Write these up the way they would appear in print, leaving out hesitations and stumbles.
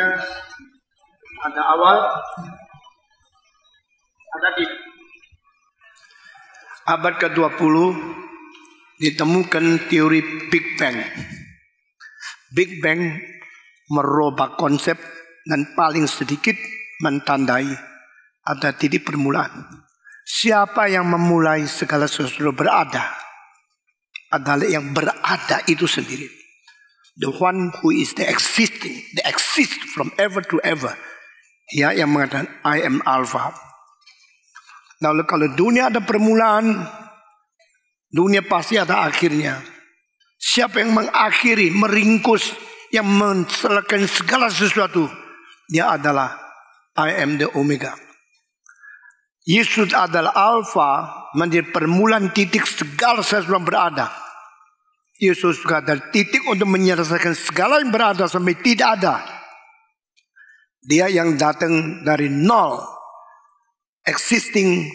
dunia ada awal, ada akhir. Abad ke-20 ditemukan teori Big Bang. Big Bang merubah konsep dan paling sedikit mentandai ada titik permulaan. Siapa yang memulai segala sesuatu berada adalah yang berada itu sendiri. The one who is the existing, the exist from ever to ever. Dia yang mengatakan I am Alpha. Lalu kalau dunia ada permulaan, dunia pasti ada akhirnya. Siapa yang mengakhiri, meringkus, yang menselesaikan segala sesuatu, dia adalah I am the Omega. Yesus adalah Alpha, menjadi permulaan titik segala sesuatu yang berada. Yesus juga adalah titik untuk menyelesaikan segala yang berada sampai tidak ada. Dia yang datang dari nol, existing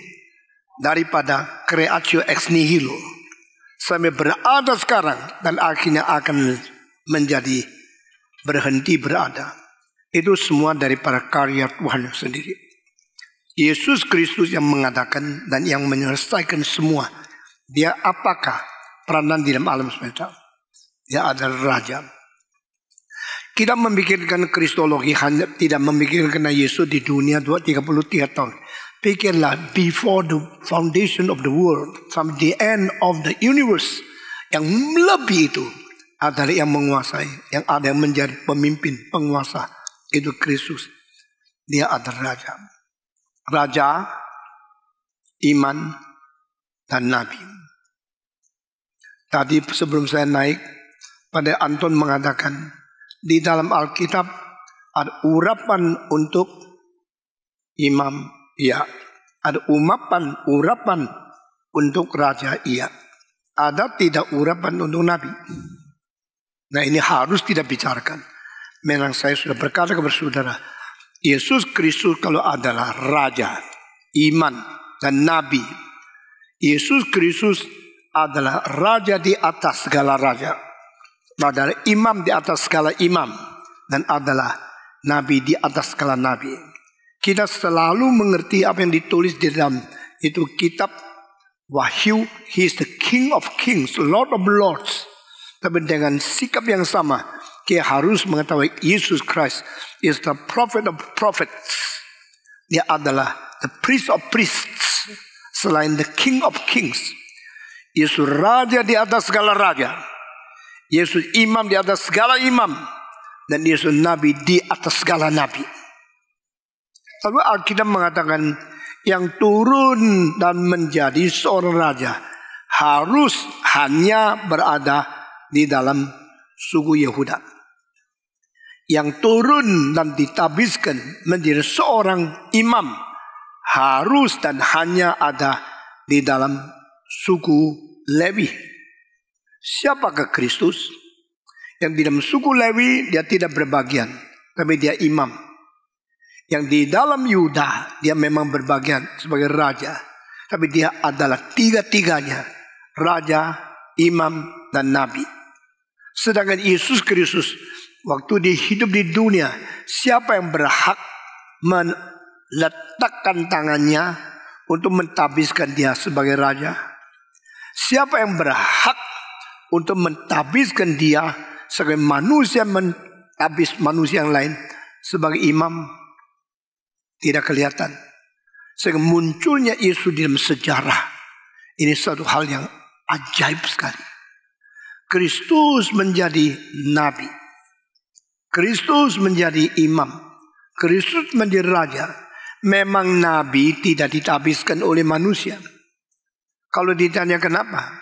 daripada creatio ex nihilo, sampai berada sekarang dan akhirnya akan menjadi berhenti berada. Itu semua daripada karya Tuhan sendiri. Yesus Kristus yang mengadakan dan yang menyelesaikan semua. Dia apakah peranan di dalam alam semesta? Dia adalah Raja. Kita memikirkan Kristologi hanya tidak memikirkan Yesus di dunia 33 tahun. Pikirlah before the foundation of the world, from the end of the universe, yang lebih itu adalah yang menguasai, yang ada yang menjadi pemimpin, penguasa, itu Kristus. Dia adalah Raja. Raja, iman, dan nabi. Tadi sebelum saya naik, pada Anton mengatakan, di dalam Alkitab ada urapan untuk imam, iya. Ada urapan untuk raja, iya. Ada tidak urapan untuk nabi. Nah ini harus tidak bicarakan. Memang saya sudah berkata kepada saudara, Yesus Kristus kalau adalah raja, iman, dan nabi. Yesus Kristus adalah raja di atas segala raja. Adalah imam di atas segala imam. Dan adalah nabi di atas segala nabi. Kita selalu mengerti apa yang ditulis di dalam itu kitab Wahyu. He is the King of Kings, Lord of Lords. Tapi dengan sikap yang sama, kita harus mengetahui Yesus Christ is the prophet of prophets. Dia adalah the priest of priests. Selain the King of Kings. Yesus raja di atas segala raja. Yesus imam di atas segala imam. Dan Yesus nabi di atas segala nabi. Lalu Alkitab mengatakan yang turun dan menjadi seorang raja harus hanya berada di dalam suku Yehuda. Yang turun dan ditabiskan menjadi seorang imam harus dan hanya ada di dalam suku Lewi. Siapakah Kristus? Yang di dalam suku Lewi dia tidak berbagian, tapi dia imam. Yang di dalam Yuda dia memang berbagian sebagai raja, tapi dia adalah tiga-tiganya, raja, imam, dan nabi. Sedangkan Yesus Kristus waktu dia hidup di dunia, siapa yang berhak meletakkan tangannya untuk mentabiskan dia sebagai raja? Siapa yang berhak untuk mentabiskan dia sebagai manusia, mentabis manusia yang lain sebagai imam? Tidak kelihatan. Sehingga munculnya Yesus di dalam sejarah. Ini satu hal yang ajaib sekali. Kristus menjadi nabi. Kristus menjadi imam. Kristus menjadi raja. Memang nabi tidak ditabiskan oleh manusia. Kalau ditanya kenapa?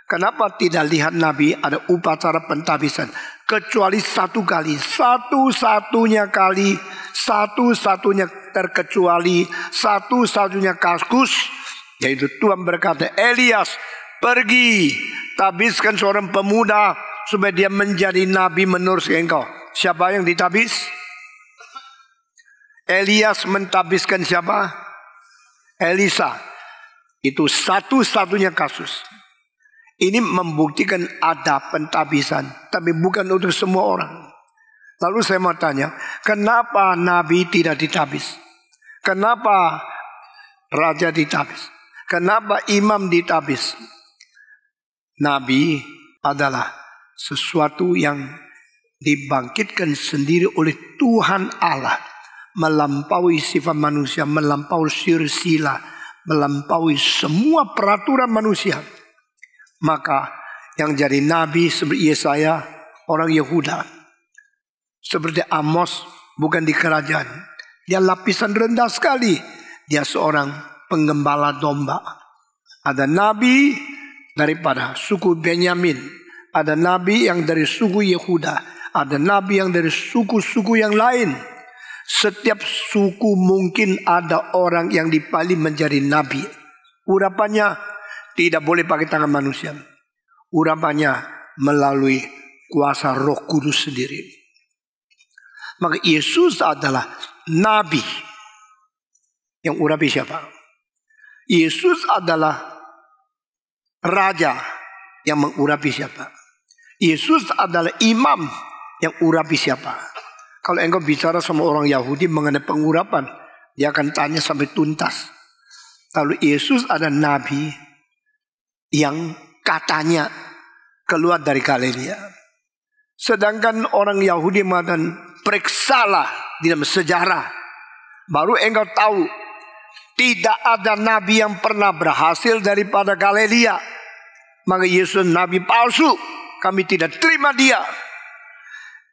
Kenapa tidak lihat nabi ada upacara pentabisan? Kecuali satu kali. Satu-satunya kali. Satu-satunya terkecuali. Satu-satunya kasus. Yaitu Tuhan berkata, Elias pergi. Tabiskan seorang pemuda. Supaya dia menjadi nabi menurut engkau. Siapa yang ditabis? Elias mentabiskan siapa? Elisa. Itu satu-satunya kasus. Ini membuktikan ada pentabisan. Tapi bukan untuk semua orang. Lalu saya mau tanya. Kenapa nabi tidak ditabis? Kenapa raja ditabis? Kenapa imam ditabis? Nabi adalah sesuatu yang dibangkitkan sendiri oleh Tuhan Allah, melampaui sifat manusia, melampaui silsilah, melampaui semua peraturan manusia. Maka yang jadi nabi seperti Yesaya, orang Yehuda, seperti Amos, bukan di kerajaan, dia lapisan rendah sekali, dia seorang penggembala domba. Ada nabi daripada suku Benyamin, ada nabi yang dari suku Yehuda, ada nabi yang dari suku-suku yang lain. Setiap suku mungkin ada orang yang dipilih menjadi nabi. Urapannya tidak boleh pakai tangan manusia. Urapannya melalui kuasa Roh Kudus sendiri. Maka Yesus adalah nabi. Yang urapi siapa? Yesus adalah raja yang mengurapi siapa? Yesus adalah imam yang urapi siapa? Kalau engkau bicara sama orang Yahudi mengenai pengurapan, dia akan tanya sampai tuntas. Lalu Yesus ada nabi yang katanya keluar dari Galilea. Sedangkan orang Yahudi mengatakan, periksalah di dalam sejarah, baru engkau tahu tidak ada nabi yang pernah berhasil daripada Galilea. Maka Yesus nabi palsu, kami tidak terima dia.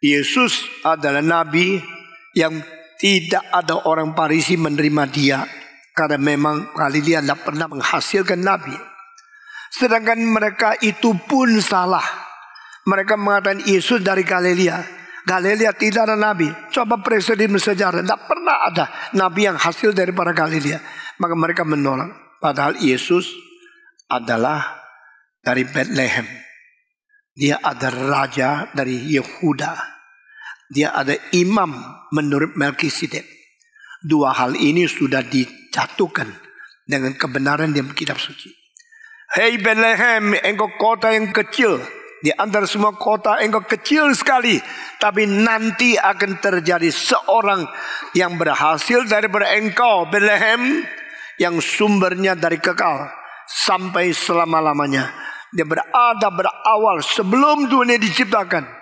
Yesus adalah nabi yang tidak ada orang Farisi menerima dia, karena memang Galilea tidak pernah menghasilkan nabi. Sedangkan mereka itu pun salah. Mereka mengatakan Yesus dari Galilea. Galilea tidak ada nabi. Coba periksa di sejarah, tidak pernah ada nabi yang hasil daripada Galilea. Maka mereka menolak. Padahal Yesus adalah dari Bethlehem. Dia ada raja dari Yehuda. Dia ada imam menurut Melkisedek. Dua hal ini sudah dijatuhkan dengan kebenaran di kitab suci. Hei Bethlehem, engkau kota yang kecil. Di antara semua kota engkau kecil sekali. Tapi nanti akan terjadi seorang yang berhasil daripada engkau, Bethlehem, yang sumbernya dari kekal sampai selama-lamanya. Dia berada berawal sebelum dunia diciptakan.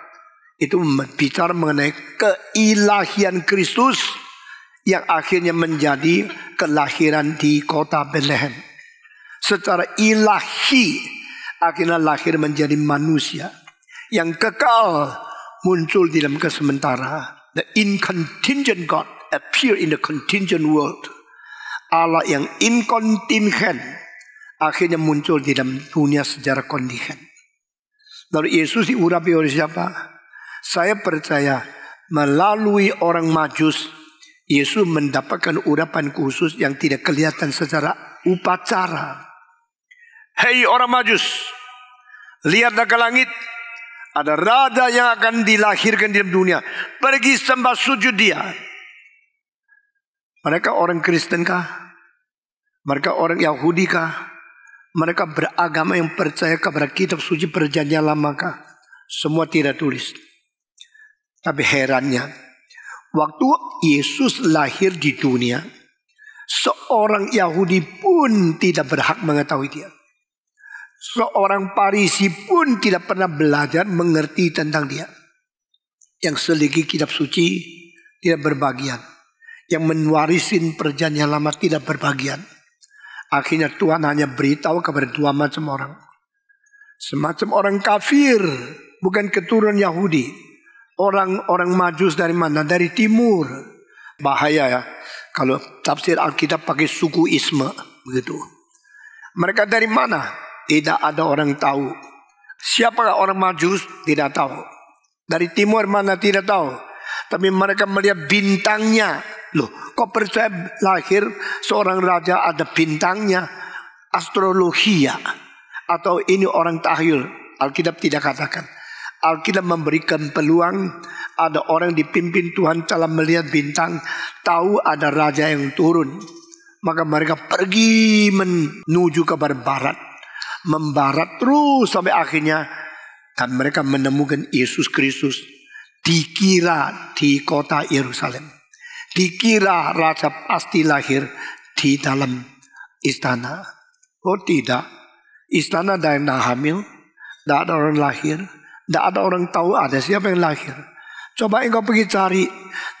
Itu bicara mengenai keilahian Kristus yang akhirnya menjadi kelahiran di kota Bethlehem. Secara ilahi akhirnya lahir menjadi manusia yang kekal, muncul di dalam kesementara. The incontingent God appear in the contingent world. Allah yang inkontingent akhirnya muncul di dalam dunia secara kontingen. Lalu Yesus diurapi oleh siapa? Saya percaya melalui orang Majus, Yesus mendapatkan urapan khusus yang tidak kelihatan secara upacara. Hei orang Majus, lihatlah ke langit. Ada raja yang akan dilahirkan di dalam dunia. Pergi sembah sujud dia. Mereka orang Kristen kah? Mereka orang Yahudi kah? Mereka beragama yang percaya kepada kitab suci perjanjian lama kah? Semua tidak tulis. Tapi herannya, waktu Yesus lahir di dunia, seorang Yahudi pun tidak berhak mengetahui dia. Seorang Farisi pun tidak pernah belajar mengerti tentang dia. Yang seliki kitab suci tidak berbagian. Yang menwarisin perjanjian lama tidak berbagian. Akhirnya Tuhan hanya beritahu kepada dua macam orang. Semacam orang kafir, bukan keturunan Yahudi. Orang Majus dari mana? Dari timur. Bahaya ya kalau tafsir Alkitab pakai suku Isme begitu. Mereka dari mana? Tidak ada orang tahu. Siapakah orang Majus? Tidak tahu. Dari timur mana? Tidak tahu. Tapi mereka melihat bintangnya. Loh, kok percaya lahir seorang raja ada bintangnya? Astrologi ya? Atau ini orang tahyul? Alkitab tidak katakan. Alkitab memberikan peluang, ada orang dipimpin Tuhan telah melihat bintang, tahu ada raja yang turun. Maka mereka pergi menuju ke barat, membarat terus sampai akhirnya, dan mereka menemukan Yesus Kristus dikira di kota Yerusalem. Dikira raja pasti lahir di dalam istana. Oh tidak, istana ada yang hamil, tidak ada orang lahir, tidak ada orang tahu ada siapa yang lahir. Coba engkau pergi cari,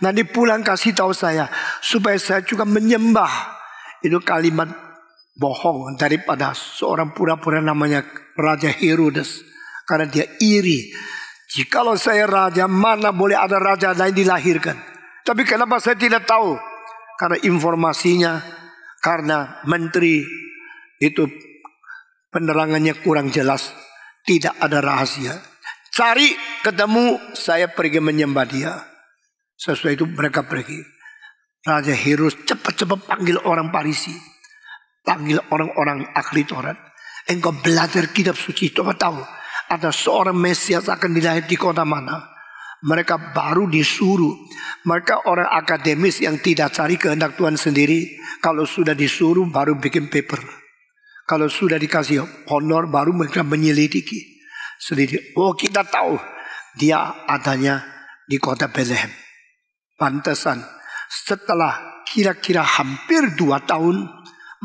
nanti pulang kasih tahu saya, supaya saya juga menyembah. Itu kalimat bohong daripada seorang pura-pura namanya Raja Herodes. Karena dia iri. Jikalau saya raja, mana boleh ada raja lain dilahirkan. Tapi kenapa saya tidak tahu? Karena informasinya, karena menteri itu penerangannya kurang jelas. Tidak ada rahasia. Cari, ketemu, saya pergi menyembah dia. Sesuai itu mereka pergi. Raja Herodes cepat-cepat panggil orang Farisi. Panggil orang-orang ahli Taurat. Engkau belajar kitab suci, coba tahu. Ada seorang Mesias akan dilahir di kota mana. Mereka baru disuruh. Mereka orang akademis yang tidak cari kehendak Tuhan sendiri. Kalau sudah disuruh baru bikin paper. Kalau sudah dikasih honor baru mereka menyelidiki sendiri. Oh kita tahu dia adanya di kota Bethlehem. Pantesan setelah kira-kira hampir 2 tahun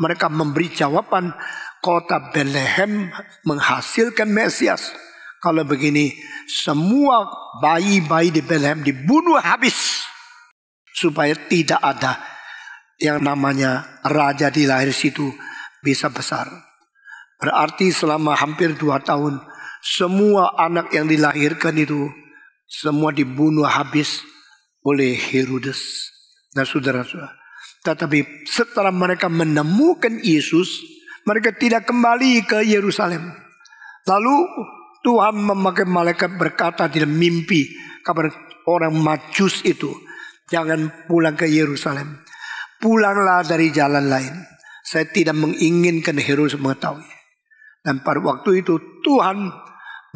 mereka memberi jawaban kota Bethlehem menghasilkan Mesias. Kalau begini semua bayi-bayi di Bethlehem dibunuh habis supaya tidak ada yang namanya raja di lahir situ bisa besar. Berarti selama hampir 2 tahun semua anak yang dilahirkan itu semua dibunuh habis oleh Herodes dan saudara-saudara. Tetapi setelah mereka menemukan Yesus, mereka tidak kembali ke Yerusalem. Lalu Tuhan memakai malaikat berkata dalam mimpi kepada orang Majus itu, jangan pulang ke Yerusalem, pulanglah dari jalan lain. Saya tidak menginginkan Herodes mengetahui. Dan pada waktu itu Tuhan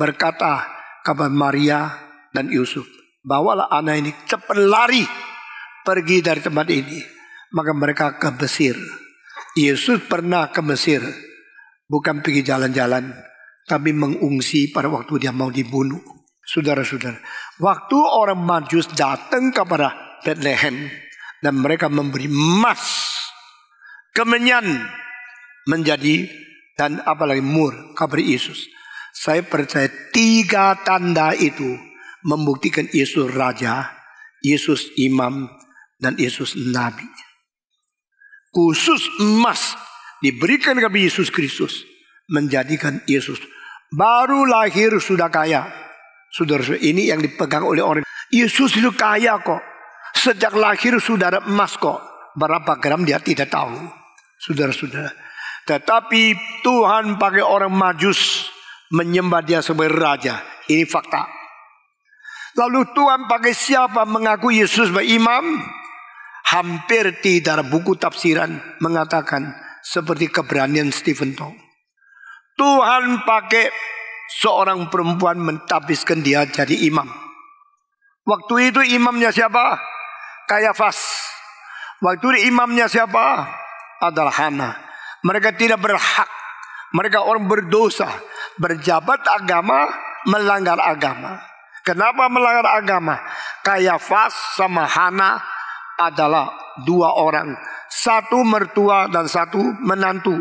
berkata kepada Maria dan Yusuf, bawalah anak ini cepat lari pergi dari tempat ini. Maka mereka ke Mesir. Yesus pernah ke Mesir, bukan pergi jalan-jalan, tapi mengungsi pada waktu dia mau dibunuh. Saudara-saudara, waktu orang Majus datang kepada Bethlehem dan mereka memberi emas, kemenyan menjadi dan apalagi mur kepada Yesus. Saya percaya 3 tanda itu membuktikan Yesus Raja, Yesus Imam, dan Yesus Nabi. Khusus emas diberikan kepada Yesus Kristus, menjadikan Yesus baru lahir sudah kaya. Saudara-saudara, ini yang dipegang oleh orang. Yesus itu kaya kok. Sejak lahir sudah ada emas kok. Berapa gram dia tidak tahu. Saudara-saudara. Tetapi Tuhan pakai orang Majus menyembah dia sebagai raja. Ini fakta. Lalu Tuhan pakai siapa mengaku Yesus sebagai imam? Hampir tidak ada buku tafsiran mengatakan seperti keberanian Stephen Tong. Tuhan pakai seorang perempuan mentabiskan dia jadi imam. Waktu itu imamnya siapa? Kayafas. Waktu itu imamnya siapa? Adalah Hana. Mereka tidak berhak. Mereka orang berdosa. Berjabat agama, melanggar agama. Kenapa melanggar agama? Kayafas sama Hana adalah 2 orang. 1 mertua dan 1 menantu.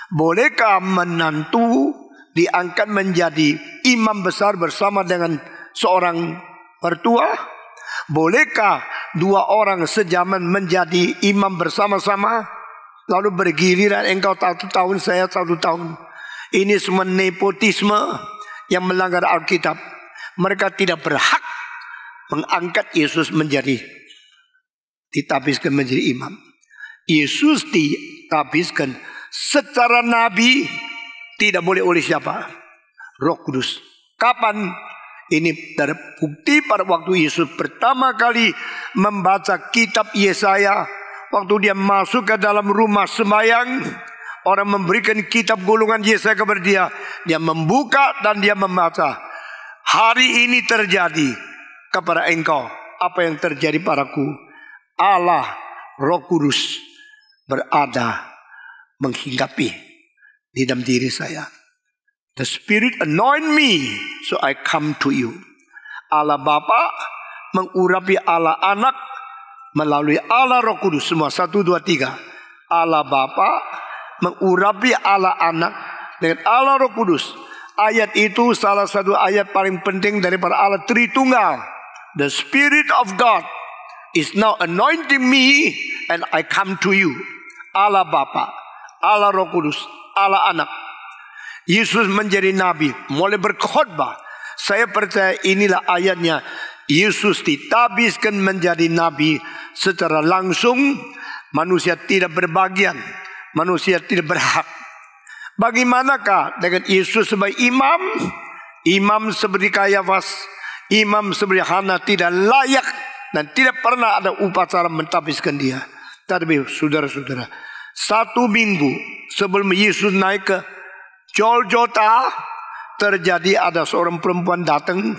Bolehkah menantu diangkat menjadi imam besar bersama dengan seorang mertua? Bolehkah 2 orang sejaman menjadi imam bersama-sama? Lalu bergiliran engkau 1 tahun, saya 1 tahun. Ini semua nepotisme yang melanggar Alkitab. Mereka tidak berhak mengangkat Yesus ditabiskan menjadi imam. Yesus ditabiskan secara nabi, tidak boleh oleh siapa? Roh Kudus. Kapan? Ini dari bukti pada waktu Yesus pertama kali membaca kitab Yesaya. Waktu dia masuk ke dalam rumah sembahyang, orang memberikan kitab golongan Yesaya kepada dia. Dia membuka dan dia membaca. Hari ini terjadi kepada engkau apa yang terjadi padaku. Allah Roh Kudus berada menghinggapi di dalam diri saya. The Spirit anoint me so I come to you. Allah Bapa mengurapi Allah Anak melalui Allah Roh Kudus. Semua 1, 2, 3. Allah Bapa mengurapi Allah Anak dengan Allah Roh Kudus. Ayat itu salah satu ayat paling penting daripada Allah Tritunggal. The Spirit of God is now anointing me and I come to you. Allah Bapa, Allah Roh Kudus, Allah Anak. Yesus menjadi nabi, mulai berkhotbah. Saya percaya inilah ayatnya. Yesus ditabiskan menjadi nabi secara langsung. Manusia tidak berbagian, manusia tidak berhak. Bagaimanakah dengan Yesus sebagai imam? Imam seperti Kayafas, imam seperti Hana tidak layak dan tidak pernah ada upacara mentabiskan dia. Tapi saudara-saudara, 1 minggu sebelum Yesus naik ke Golgota, terjadi ada seorang perempuan datang,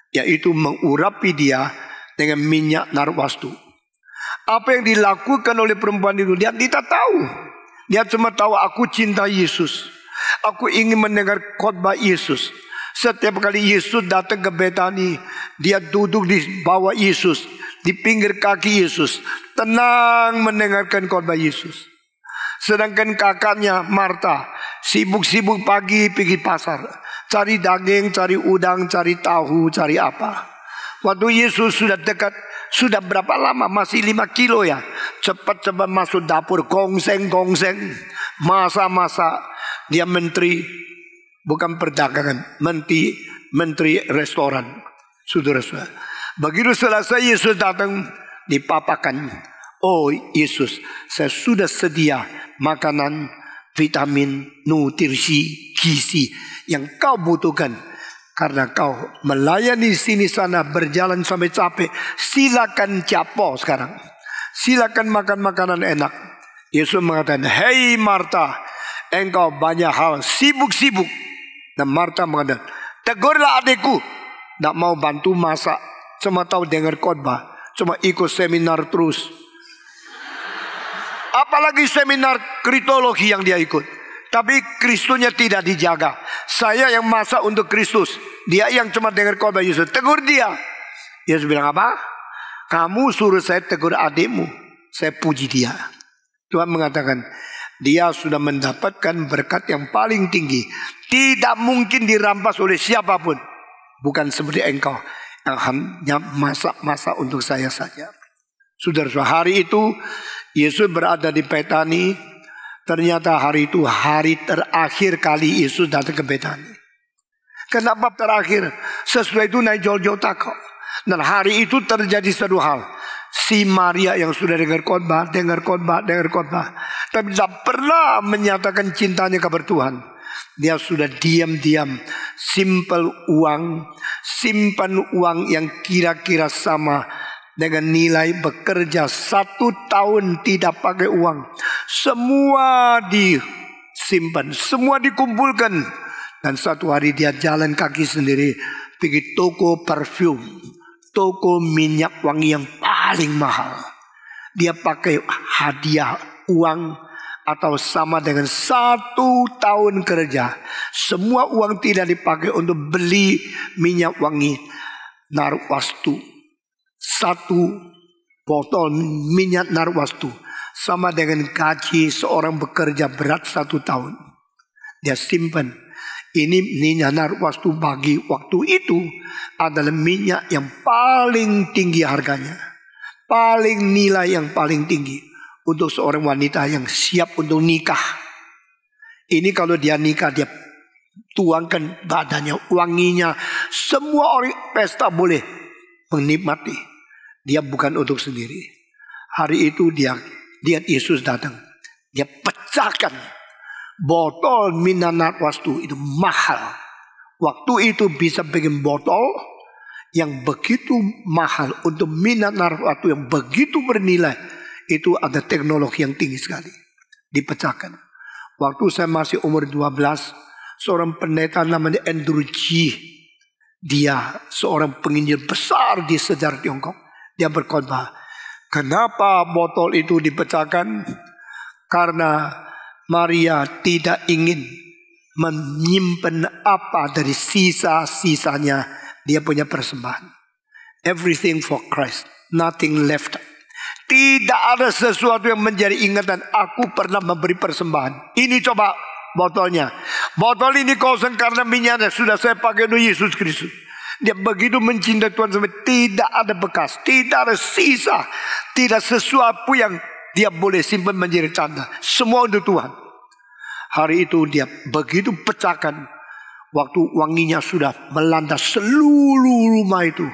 yaitu mengurapi dia dengan minyak narwastu. Apa yang dilakukan oleh perempuan itu, dia tidak tahu. Dia cuma tahu, aku cinta Yesus, aku ingin mendengar khotbah Yesus. Setiap kali Yesus datang ke Betani, dia duduk di bawah Yesus, di pinggir kaki Yesus, tenang mendengarkan khotbah Yesus. Sedangkan kakaknya Marta sibuk-sibuk pagi pergi pasar, cari daging, cari udang, cari tahu, cari apa. Waktu Yesus sudah dekat, sudah berapa lama? Masih 5 kilo ya. Cepat-cepat masuk dapur, gongseng-gongseng, masa-masa. Dia menteri, bukan perdagangan, menteri restoran. Saudara-saudara, begitu selesai Yesus datang, dipapakan, oh Yesus, saya sudah sedia makanan, vitamin, nutrisi, gizi yang kau butuhkan. Karena kau melayani sini sana, berjalan sampai capek, silakan capo sekarang. Silakan makan makanan enak. Yesus mengatakan, hei Marta, engkau banyak hal sibuk-sibuk. Dan Marta mengatakan, tegurlah adikku, tidak mau bantu masak, cuma tahu dengar khotbah, cuma ikut seminar terus. Apalagi seminar kristologi yang dia ikut. Tapi Kristusnya tidak dijaga. Saya yang masak untuk Kristus, dia yang cuma dengar khotbah Yesus. Tegur dia. Yesus bilang apa? Kamu suruh saya tegur adikmu, saya puji dia. Tuhan mengatakan, dia sudah mendapatkan berkat yang paling tinggi, tidak mungkin dirampas oleh siapapun. Bukan seperti engkau yang hanya masak-masak untuk saya saja. Saudara-saudara, hari itu Yesus berada di Betani. Ternyata hari itu hari terakhir kali Yesus datang ke Betani. Kenapa terakhir? Sesudah itu naik Golgota kok. Dan hari itu terjadi satu hal. Si Maria yang sudah dengar khotbah, tapi tidak pernah menyatakan cintanya kepada Tuhan. Dia sudah diam-diam simpan uang yang kira-kira sama dengan nilai bekerja 1 tahun tidak pakai uang. Semua disimpan, semua dikumpulkan. Dan satu hari dia jalan kaki sendiri pergi toko parfum, toko minyak wangi yang paling mahal. Dia pakai hadiah uang atau sama dengan 1 tahun kerja. Semua uang tidak dipakai untuk beli minyak wangi narwastu. 1 botol minyak narwastu sama dengan gaji seorang bekerja berat 1 tahun. Dia simpan. Ini minyak narwastu bagi waktu itu adalah minyak yang paling tinggi harganya, paling nilai yang paling tinggi untuk seorang wanita yang siap untuk nikah. Ini kalau dia nikah, dia tuangkan badannya, wanginya, semua orang pesta boleh menikmati. Dia bukan untuk sendiri. Hari itu dia lihat Yesus datang. Dia pecahkan botol minyak narwastu itu mahal. Waktu itu bisa bikin botol yang begitu mahal untuk minyak narwastu yang begitu bernilai. Itu ada teknologi yang tinggi sekali. Dipecahkan. Waktu saya masih umur 12, seorang pendeta namanya Andrew G. Dia seorang penginjil besar di sejarah Tiongkok. Dia berkhotbah. Kenapa botol itu dipecahkan? Karena Maria tidak ingin menyimpan apa dari sisa-sisanya dia punya persembahan. Everything for Christ, nothing left. Tidak ada sesuatu yang menjadi ingatan. Aku pernah memberi persembahan. Ini coba botolnya. Botol ini kosong karena minyaknya sudah saya pakai untuk Yesus Kristus. Dia begitu mencintai Tuhan sampai tidak ada bekas, tidak ada sisa, tidak sesuatu yang dia boleh simpan menjadi tanda. Semua untuk Tuhan. Hari itu dia begitu pecahkan. Waktu wanginya sudah melanda seluruh rumah itu.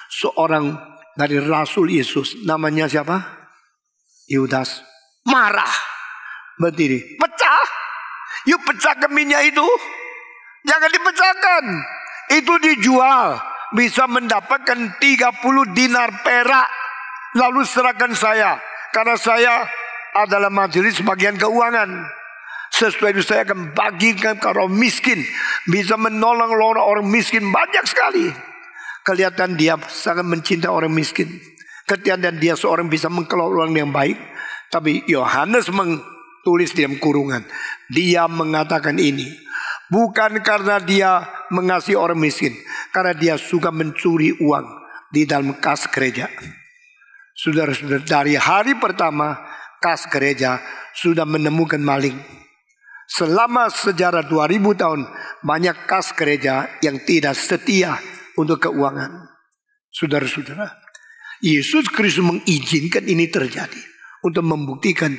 Seorang dari Rasul Yesus, namanya siapa? Yudas, marah, berdiri, pecah. Yuk pecahkan minyak itu. Jangan dipecahkan. Itu dijual, bisa mendapatkan 30 dinar perak. Lalu serahkan saya, karena saya adalah majelis bagian keuangan. Sesuai itu saya akan bagikan ke orang miskin. Bisa menolong orang miskin banyak sekali. Kelihatan dia sangat mencintai orang miskin. Kelihatan dia seorang bisa mengelola orang yang baik. Tapi Yohanes tulis di dalam kurungan. Dia mengatakan ini bukan karena dia mengasihi orang miskin, karena dia suka mencuri uang di dalam kas gereja. Saudara-saudara, dari hari pertama kas gereja sudah menemukan maling. Selama sejarah 2000 tahun banyak kas gereja yang tidak setia untuk keuangan. Saudara-saudara, Yesus Kristus mengizinkan ini terjadi untuk membuktikan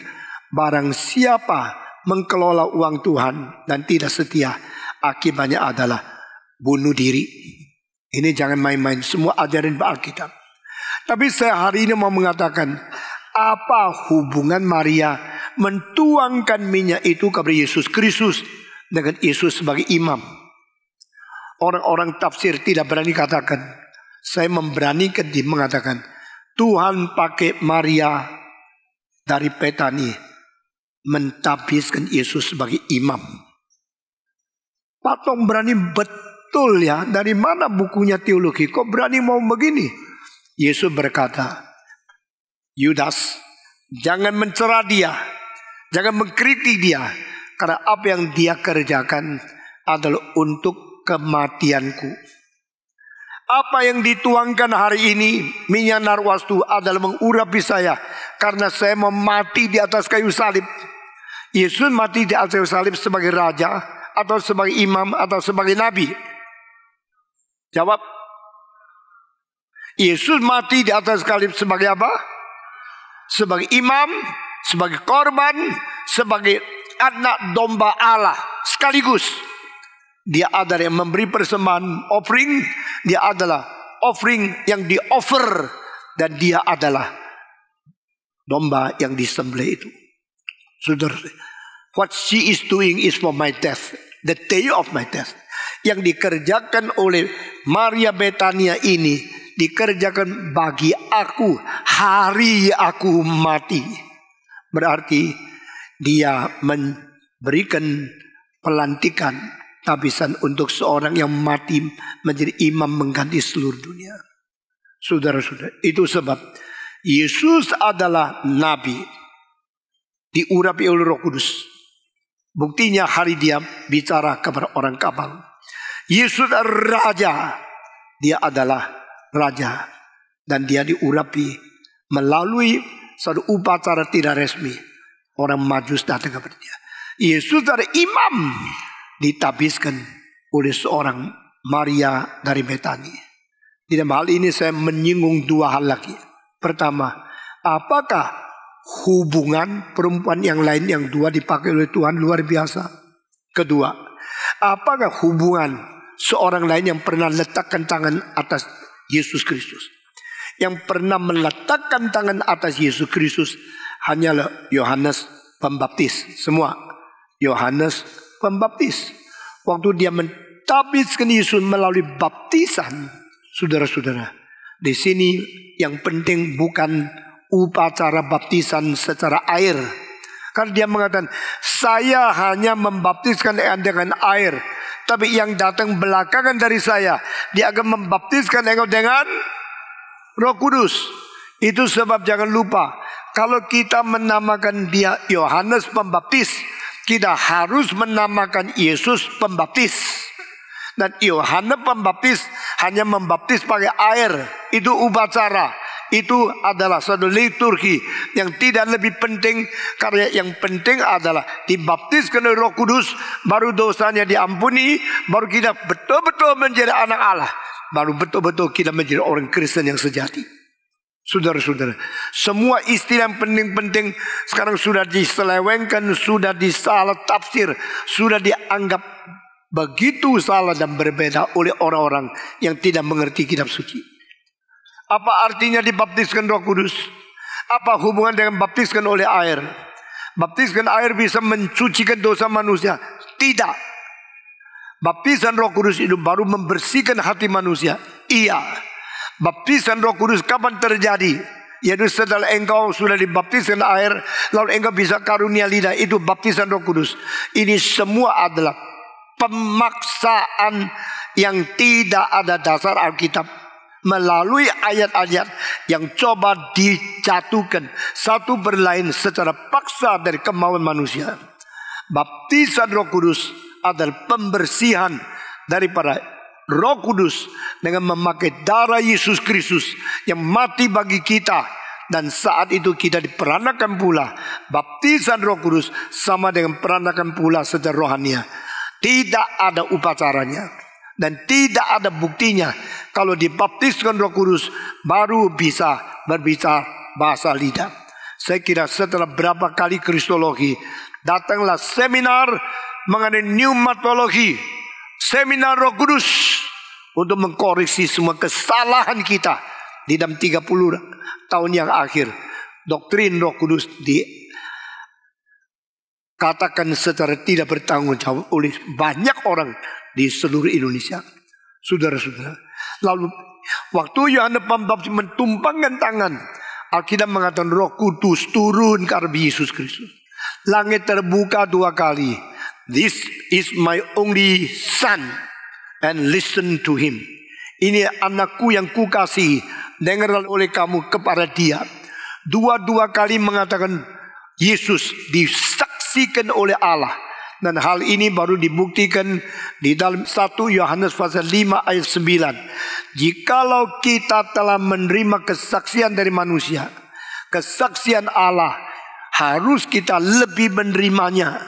barang siapa mengelola uang Tuhan dan tidak setia, akibatnya adalah bunuh diri. Ini jangan main-main, semua ajaran Alkitab. Tapi saya hari ini mau mengatakan, apa hubungan Maria mentuangkan minyak itu kepada Yesus Kristus dengan Yesus sebagai imam? Orang-orang tafsir tidak berani katakan. Saya memberanikan dia mengatakan, Tuhan pakai Maria dari Betani mentabiskan Yesus sebagai imam. Patong berani betul ya. Dari mana bukunya teologi? Kok berani mau begini? Yesus berkata, Yudas, jangan mencela dia, jangan mengkritik dia, karena apa yang dia kerjakan adalah untuk kematianku. Apa yang dituangkan hari ini minyak narwastu adalah mengurapi saya, karena saya mau mati di atas kayu salib. Yesus mati di atas kayu salib sebagai raja, atau sebagai imam, atau sebagai nabi? Jawab. Yesus mati di atas kayu salib sebagai apa? Sebagai imam, sebagai korban, sebagai anak domba Allah sekaligus. Dia adalah yang memberi persembahan offering. Dia adalah offering yang di-offer. Dan dia adalah domba yang disembelih itu. Saudara, what she is doing is for my death. The day of my death. Yang dikerjakan oleh Maria Betania ini dikerjakan bagi aku hari aku mati. Berarti dia memberikan pelantikan tabisan untuk seorang yang mati menjadi imam mengganti seluruh dunia. Saudara-saudara, itu sebab Yesus adalah nabi, diurapi oleh Roh Kudus. Buktinya hari dia bicara kepada orang kapal. Yesus adalah raja, dia adalah raja, dan dia diurapi melalui satu upacara tidak resmi. Orang Majus datang kepada dia. Yesus adalah imam, ditabiskan oleh seorang Maria dari Betani. Di dalam hal ini saya menyinggung dua hal lagi. Pertama, apakah hubungan perempuan yang lain yang dua dipakai oleh Tuhan luar biasa? Kedua, apakah hubungan seorang lain yang pernah letakkan tangan atas Yesus Kristus? Yang pernah meletakkan tangan atas Yesus Kristus hanyalah Yohanes Pembaptis. Semua Yohanes Pembaptis. Waktu dia mentabiskan Yesus melalui baptisan. Saudara-saudara, di sini yang penting bukan upacara baptisan secara air. Karena dia mengatakan, saya hanya membaptiskan dengan air, tapi yang datang belakangan dari saya, dia akan membaptiskan engkau dengan Roh Kudus. Itu sebab jangan lupa, kalau kita menamakan dia Yohanes Pembaptis, kita harus menamakan Yesus Pembaptis. Dan Yohanes Pembaptis hanya membaptis pakai air. Itu upacara. Itu adalah suatu liturgi yang tidak lebih penting. Karena yang penting adalah dibaptiskan oleh Roh Kudus, baru dosanya diampuni, baru kita betul-betul menjadi anak Allah, baru betul-betul kita menjadi orang Kristen yang sejati. Saudara-saudara, semua istilah yang penting-penting sekarang sudah diselewengkan, sudah disalah tafsir, sudah dianggap begitu salah dan berbeda oleh orang-orang yang tidak mengerti kitab suci. Apa artinya dibaptiskan Roh Kudus? Apa hubungan dengan baptiskan oleh air? Baptiskan air bisa mencucikan dosa manusia? Tidak. Baptisan Roh Kudus itu baru membersihkan hati manusia? Iya. Baptisan Roh Kudus kapan terjadi? Yaitu setelah engkau sudah dibaptiskan air, lalu engkau bisa karunia lidah. Itu baptisan Roh Kudus. Ini semua adalah pemaksaan yang tidak ada dasar Alkitab, melalui ayat-ayat yang coba dijatuhkan satu berlain secara paksa dari kemauan manusia. Baptisan Roh Kudus adalah pembersihan daripada Roh Kudus dengan memakai darah Yesus Kristus yang mati bagi kita. Dan saat itu kita diperanakan pula. Baptisan Roh Kudus sama dengan peranakan pula secara rohania. Tidak ada upacaranya dan tidak ada buktinya. Kalau dibaptiskan Roh Kudus baru bisa berbicara bahasa lidah. Saya kira setelah berapa kali kristologi, datanglah seminar mengenai pneumatologi, seminar Roh Kudus, untuk mengkoreksi semua kesalahan kita di dalam 30 tahun yang akhir. Doktrin Roh Kudus dikatakan secara tidak bertanggung jawab oleh banyak orang di seluruh Indonesia. Saudara-saudara, lalu waktu Yohanes Pembaptis mentumpangkan tangan, Alkitab mengatakan Roh Kudus turun ke atas Yesus Kristus. Langit terbuka 2 kali. This is my only son, and listen to him. Ini anakku yang kukasihi, dengarlah oleh kamu kepada dia. 2 kali mengatakan Yesus disaksikan oleh Allah. Dan hal ini baru dibuktikan di dalam 1 Yohanes pasal 5 ayat 9. Jikalau kita telah menerima kesaksian dari manusia, kesaksian Allah harus kita lebih menerimanya.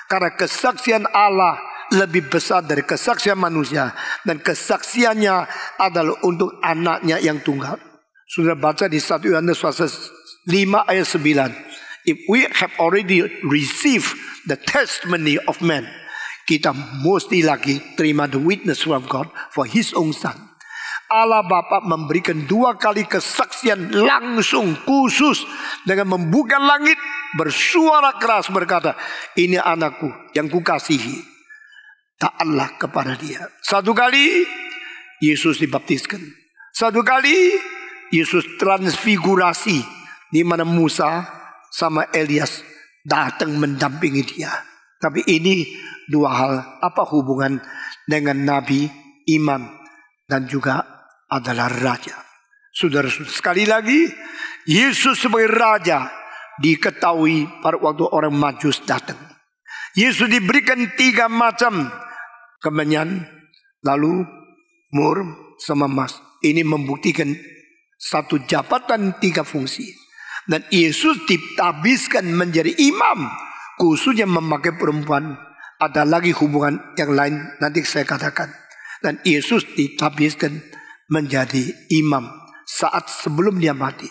Karena kesaksian Allah lebih besar dari kesaksian manusia, dan kesaksiannya adalah untuk anaknya yang tunggal. Sudah baca di 1 Yohanes pasal 5 ayat 9. If we have already received the testimony of man, kita mesti lagi terima the witness from God for his own son. Allah Bapa memberikan 2 kali kesaksian langsung khusus dengan membuka langit, bersuara keras berkata, ini anakku yang kukasihi, taatlah kepada dia. 1 kali Yesus dibaptiskan. 1 kali Yesus transfigurasi, di mana Musa sama Elias datang mendampingi dia. Tapi ini 2 hal. Apa hubungan dengan nabi, imam, dan juga adalah raja? Saudara-saudara, sekali lagi, Yesus sebagai raja diketahui pada waktu orang Majus datang. Yesus diberikan 3 macam kemenyan, lalu mur sama emas. Ini membuktikan satu jabatan 3 fungsi. Dan Yesus ditabiskan menjadi imam, khususnya memakai perempuan. Ada lagi hubungan yang lain nanti saya katakan. Dan Yesus ditabiskan menjadi imam saat sebelum dia mati.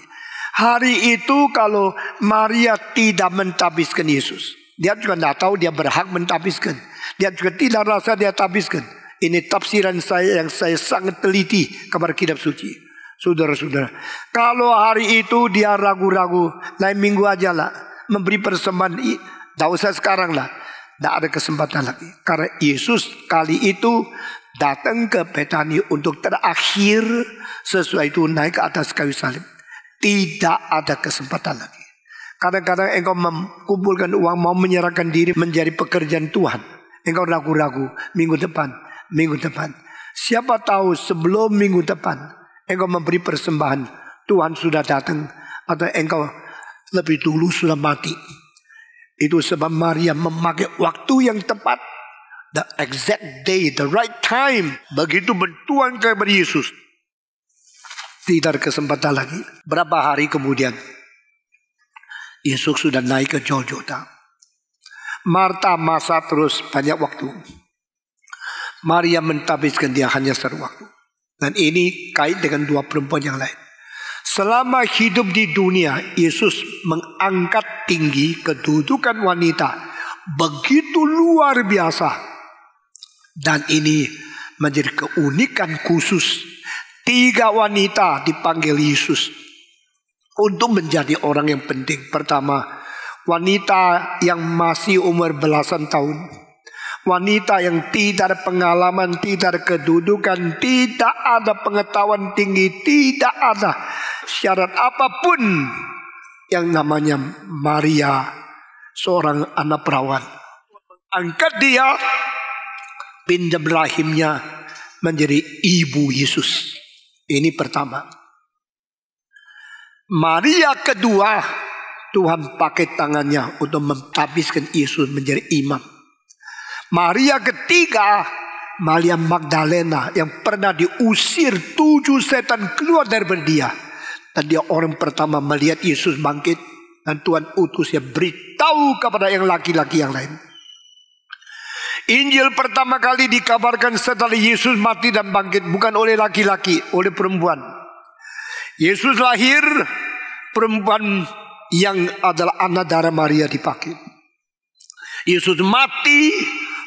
Hari itu kalau Maria tidak mentabiskan Yesus, dia juga tidak tahu dia berhak mentabiskan. Dia juga tidak rasa dia tabiskan. Ini tafsiran saya yang saya sangat teliti kepada kitab suci. Saudara-saudara, kalau hari itu dia ragu-ragu, lain minggu aja lah memberi persembahan, tidak usah sekarang lah, tidak ada kesempatan lagi. Karena Yesus kali itu datang ke Betani untuk terakhir, sesuai itu naik ke atas kayu salib. Tidak ada kesempatan lagi. Kadang-kadang engkau mengumpulkan uang, mau menyerahkan diri menjadi pekerjaan Tuhan, engkau ragu-ragu, minggu depan. Siapa tahu sebelum minggu depan engkau memberi persembahan, Tuhan sudah datang, atau engkau lebih dulu sudah mati. Itu sebab Maria memakai waktu yang tepat the exact day, the right time. Begitu bertuan kepada Yesus. Tidak ada kesempatan lagi. Berapa hari kemudian, Yesus sudah naik ke Golgota. Marta masa terus banyak waktu. Maria mentabiskan dia hanya seru waktu. Dan ini kait dengan dua perempuan yang lain. Selama hidup di dunia, Yesus mengangkat tinggi kedudukan wanita. Begitu luar biasa. Dan ini menjadi keunikan khusus. 3 wanita dipanggil Yesus untuk menjadi orang yang penting. Pertama, wanita yang masih umur belasan tahun. Wanita yang tidak ada pengalaman, tidak ada kedudukan, tidak ada pengetahuan tinggi, tidak ada syarat apapun. Yang namanya Maria, seorang anak perawan. Angkat dia, pinjam rahimnya menjadi ibu Yesus. Ini pertama. Maria kedua, Tuhan pakai tangannya untuk mentabiskan Yesus menjadi imam. Maria ketiga, Maria Magdalena yang pernah diusir 7 setan keluar dari dia. Dan dia orang pertama melihat Yesus bangkit. Dan Tuhan utus dia beritahu kepada yang laki-laki yang lain. Injil pertama kali dikabarkan setelah Yesus mati dan bangkit. Bukan oleh laki-laki, oleh perempuan. Yesus lahir, perempuan yang adalah anak darah Maria dipakai. Yesus mati,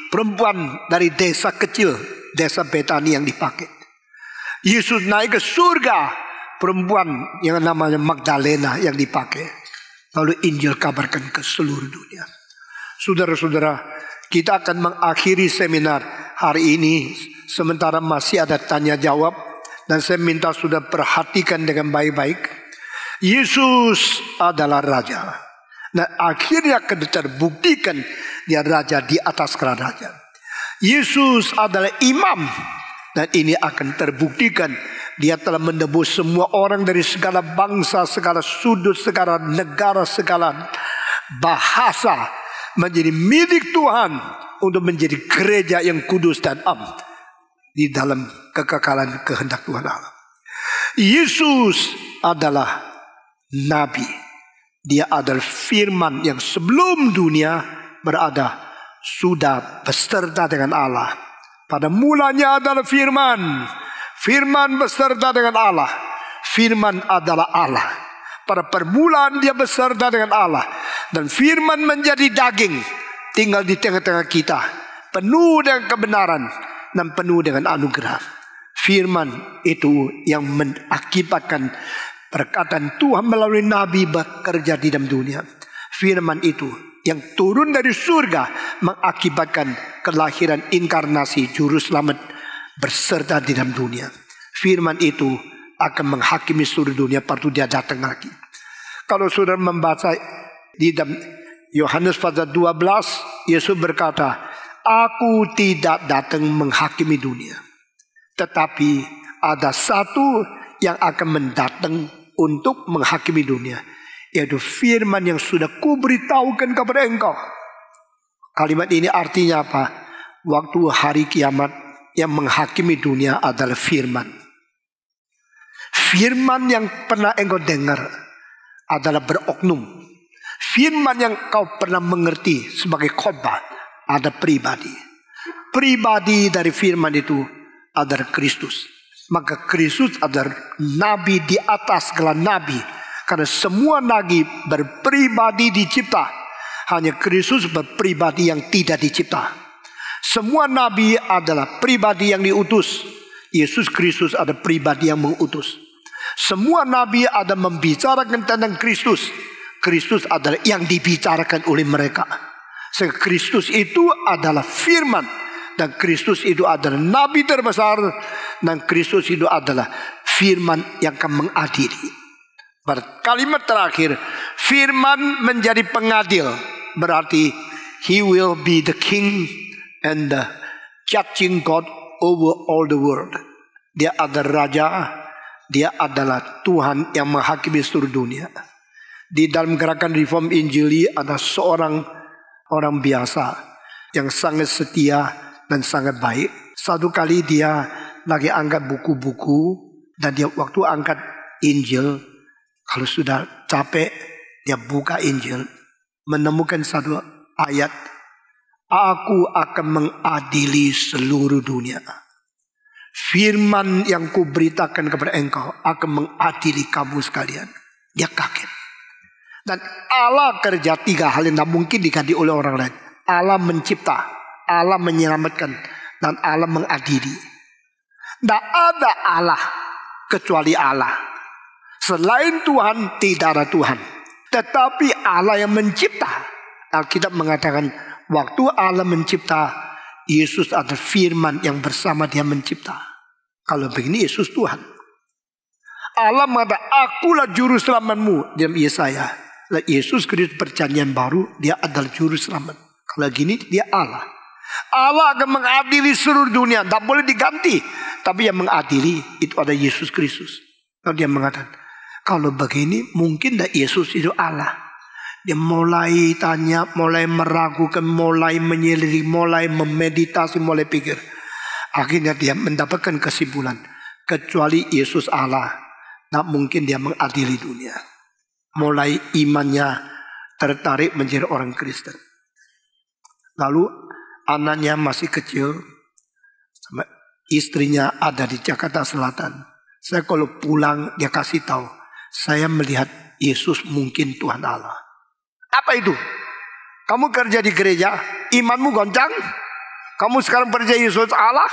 perempuan dari desa kecil, desa Betani yang dipakai. Yesus naik ke surga, perempuan yang namanya Magdalena yang dipakai. Lalu Injil kabarkan ke seluruh dunia. Saudara-saudara, kita akan mengakhiri seminar hari ini. Sementara masih ada tanya jawab. Dan saya minta sudah perhatikan dengan baik-baik. Yesus adalah Raja. Dan akhirnya akan terbuktikan dia Raja di atas kerajaan. Yesus adalah Imam. Dan ini akan terbuktikan dia telah menebus semua orang dari segala bangsa, segala sudut, segala negara, segala bahasa. Menjadi milik Tuhan untuk menjadi gereja yang kudus dan am di dalam kekekalan kehendak Tuhan Allah. Yesus adalah Nabi. Dia adalah firman yang sebelum dunia berada sudah beserta dengan Allah. Pada mulanya adalah firman. Firman beserta dengan Allah. Firman adalah Allah. Pada permulaan dia beserta dengan Allah. Dan firman menjadi daging, tinggal di tengah-tengah kita, penuh dengan kebenaran dan penuh dengan anugerah. Firman itu yang mengakibatkan perkataan Tuhan melalui Nabi bekerja di dalam dunia. Firman itu yang turun dari surga mengakibatkan kelahiran inkarnasi Juru Selamat berserta di dalam dunia. Firman itu akan menghakimi seluruh dunia waktu dia datang lagi. Kalau saudara membaca di dalam Yohanes pasal 12, Yesus berkata, "Aku tidak datang menghakimi dunia, tetapi ada satu yang akan mendatang untuk menghakimi dunia, yaitu firman yang sudah kuberitahukan kepada engkau." Kalimat ini artinya apa? Waktu hari kiamat yang menghakimi dunia adalah firman. Firman yang pernah engkau dengar adalah beroknum. Firman yang kau pernah mengerti sebagai khotbah ada pribadi. Pribadi dari firman itu adalah Kristus. Maka Kristus adalah nabi di atas segala nabi. Karena semua nabi berpribadi dicipta. Hanya Kristus berpribadi yang tidak dicipta. Semua nabi adalah pribadi yang diutus. Yesus Kristus ada pribadi yang mengutus. Semua nabi ada membicarakan tentang Kristus. Kristus adalah yang dibicarakan oleh mereka. Sehingga Kristus itu adalah firman. Dan Kristus itu adalah nabi terbesar. Dan Kristus itu adalah firman yang akan mengadili. Pada kalimat terakhir, firman menjadi pengadil. Berarti he will be the king and the judging God over all the world. Dia adalah raja. Dia adalah Tuhan yang menghakimi seluruh dunia. Di dalam gerakan reform Injili ada seorang orang biasa yang sangat setia dan sangat baik. Satu kali dia lagi angkat buku-buku, dan dia waktu angkat Injil, kalau sudah capek, dia buka Injil, menemukan satu ayat, aku akan mengadili seluruh dunia. Firman yang kuberitakan kepada engkau akan mengadili kamu sekalian. Dia kaget. Dan Allah kerja 3 hal yang tidak mungkin diganti oleh orang lain. Allah mencipta, Allah menyelamatkan, dan Allah mengadili. Tidak ada Allah kecuali Allah. Selain Tuhan tidak ada Tuhan. Tetapi Allah yang mencipta. Alkitab mengatakan waktu Allah mencipta, Yesus ada firman yang bersama dia mencipta. Kalau begini Yesus Tuhan. Allah mengatakan akulah juru selamatmu dalam Yesaya. Yesus Kristus perjanjian baru, dia adalah juru selamat. Kalau gini dia Allah. Allah akan mengadili seluruh dunia, tidak boleh diganti. Tapi yang mengadili itu ada Yesus Kristus. Lalu dia mengatakan, kalau begini mungkin tidak Yesus itu Allah. Dia mulai tanya, mulai meragukan, mulai menyelidiki, mulai memeditasi, mulai pikir. Akhirnya dia mendapatkan kesimpulan, kecuali Yesus Allah, tidak mungkin dia mengadili dunia. Mulai imannya tertarik menjadi orang Kristen. Lalu anaknya masih kecil, sama istrinya ada di Jakarta Selatan. Saya kalau pulang dia kasih tahu, saya melihat Yesus mungkin Tuhan Allah. Apa itu? Kamu kerja di gereja, imanmu goncang? Kamu sekarang percaya Yesus Allah?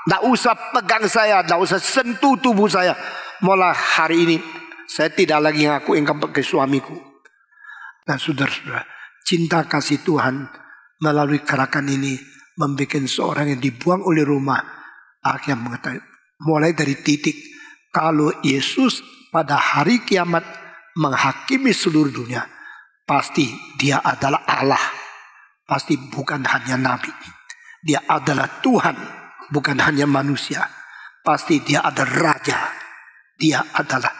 Tidak usah pegang saya, tidak usah sentuh tubuh saya. Mulai hari ini saya tidak lagi ngaku engkau sebagai suamiku. Nah saudara-saudara, cinta kasih Tuhan melalui gerakan ini membuat seorang yang dibuang oleh rumah akhirnya mengatakan, mulai dari titik kalau Yesus pada hari kiamat menghakimi seluruh dunia, pasti dia adalah Allah, pasti bukan hanya nabi. Dia adalah Tuhan, bukan hanya manusia. Pasti dia adalah Raja, dia adalah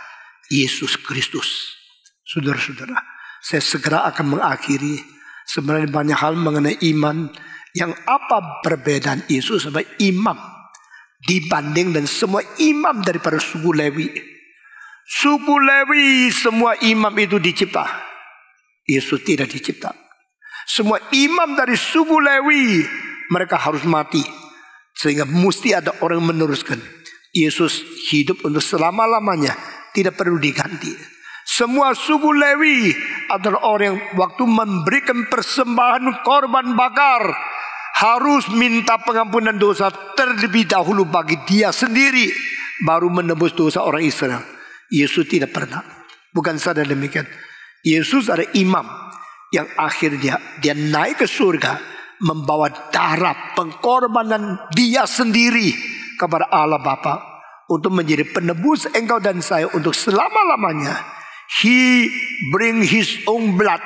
Yesus Kristus. Saudara-saudara, saya segera akan mengakhiri. Sebenarnya banyak hal mengenai iman. Yang apa perbedaan Yesus sebagai imam dibanding dan semua imam daripada suku Lewi. Suku Lewi semua imam itu dicipta. Yesus tidak dicipta. Semua imam dari suku Lewi mereka harus mati. Sehingga mesti ada orang meneruskan. Yesus hidup untuk selama-lamanya, tidak perlu diganti. Semua suku Lewi adalah orang yang waktu memberikan persembahan korban bakar harus minta pengampunan dosa terlebih dahulu bagi dia sendiri, baru menebus dosa orang Israel. Yesus tidak pernah. Bukan saja demikian, Yesus ada imam yang akhirnya dia naik ke surga membawa darah pengorbanan dia sendiri kepada Allah Bapa untuk menjadi penebus engkau dan saya untuk selama-lamanya. He bring his own blood